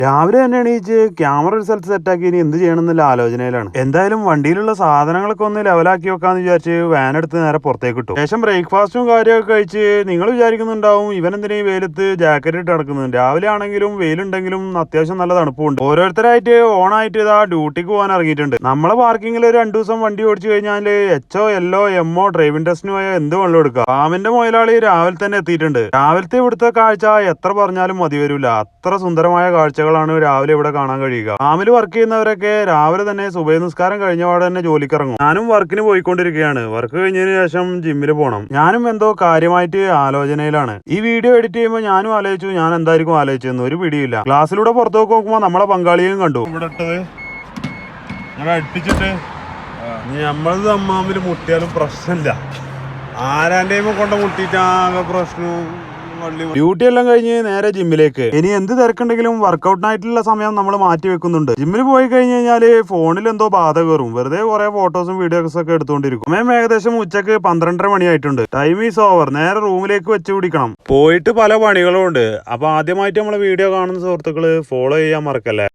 രാവിലെ തന്നെ എണീച്ച് ക്യാമറ ഒരു സ്ഥലത്ത് സെറ്റാക്കി ഇനി എന്ത് ചെയ്യണം എന്നുള്ള ആലോചനയിലാണ്. എന്തായാലും വണ്ടിയിലുള്ള സാധനങ്ങളൊക്കെ ഒന്ന് ലെവലാക്കി വെക്കാന്ന് വിചാരിച്ച് വാൻ എടുത്ത് നേരെ പുറത്തേക്ക് ഇട്ടു. ശേഷം ബ്രേക്ക്ഫാസ്റ്റും കാര്യമൊക്കെ കഴിച്ച് നിങ്ങൾ വിചാരിക്കുന്നുണ്ടാവും ഇവൻ എന്തിനാ ഈ വെയിലത്ത് ജാക്കറ്റ് ഇട്ട് നടക്കുന്നത്. രാവിലെ ആണെങ്കിലും വെയിലുണ്ടെങ്കിലും അത്യാവശ്യം നല്ല തണുപ്പുണ്ട്. ഓരോരുത്തരായിട്ട് ഓണായിട്ട് ഇതാ ഡ്യൂട്ടിക്ക് പോകാൻ ഇറങ്ങിയിട്ടുണ്ട്. നമ്മളെ പാർക്കിങ്ങിൽ ഒരു 2 ദിവസം വണ്ടി ഓടിച്ചു കഴിഞ്ഞാൽ എച്ചോ എല്ലോ എമ്മോ ഡ്രൈവിംഗ് ടെസ്റ്റിന് പോയാൽ എന്ത് വെള്ളം എടുക്കുക. ഫാമിന്റെ മുതലാളി രാവിലെ തന്നെ എത്തിയിട്ടുണ്ട്. രാവിലത്തെ ഇവിടുത്തെ കാഴ്ച എത്ര പറഞ്ഞാലും മതി വരില്ല. അത്ര സുന്ദരമായ കാഴ്ചകളാണ് രാവിലെ ഇവിടെ കാണാൻ കഴിയുക. ഫാമിൽ വർക്ക് ചെയ്യുന്നവരൊക്കെ രാവിലെ തന്നെ സുബഹി നിസ്കാരം കഴിഞ്ഞ പാടെ തന്നെ ജോലിക്ക് ഇറങ്ങും. ഞാനും വർക്കിന് പോയിക്കൊണ്ടിരിക്കുകയാണ്. വർക്ക് കഴിഞ്ഞതിന് ശേഷം ജിമ്മിൽ പോകണം. ഞാനും എന്തോ കാര്യമായിട്ട് ആലോചനയിലാണ്. ഈ വീഡിയോ എഡിറ്റ് ചെയ്യുമ്പോൾ ഞാനും ആലോചിച്ചു ഞാൻ എന്തായിരിക്കും ആലോചിച്ചെന്ന് ഒരു പിടിയില്ല. ക്ലാസ്സിലൂടെ പുറത്തേക്ക് നോക്കുമ്പോൾ നമ്മളെ പങ്കാളിയും കണ്ടു. ഇവിടെ ഇട്ടത് അടുപ്പിച്ചിട്ട് നമ്മളത് അമ്മാമിൽ മുട്ടിയാലും പ്രശ്നമില്ല. ആരാൻ്റെയും കൊണ്ട് മുട്ടിയിട്ടാകെ പ്രശ്നവും. ഡ്യൂട്ടി എല്ലാം കഴിഞ്ഞ് നേരെ ജിമ്മിലേക്ക്. ഇനി എന്ത് തിരക്കുണ്ടെങ്കിലും വർക്കൗട്ടിനായിട്ടുള്ള സമയം നമ്മൾ മാറ്റി വെക്കുന്നുണ്ട്. ജിമ്മിൽ പോയി കഴിഞ്ഞ് കഴിഞ്ഞാല് ഫോണിൽ എന്തോ ബാധ കയറും. വെറുതെ കുറെ ഫോട്ടോസും വീഡിയോസും ഒക്കെ എടുത്തുകൊണ്ടിരിക്കും. സമയം ഏകദേശം ഉച്ചക്ക് 12:30 മണിയായിട്ടുണ്ട്. Time is over. നേരെ റൂമിലേക്ക് വെച്ച് പിടിക്കണം. പോയിട്ട് പല പണികളും ഉണ്ട്. അപ്പൊ ആദ്യമായിട്ട് നമ്മളെ വീഡിയോ കാണുന്ന സുഹൃത്തുക്കള് ഫോളോ ചെയ്യാൻ മറക്കല്ലേ.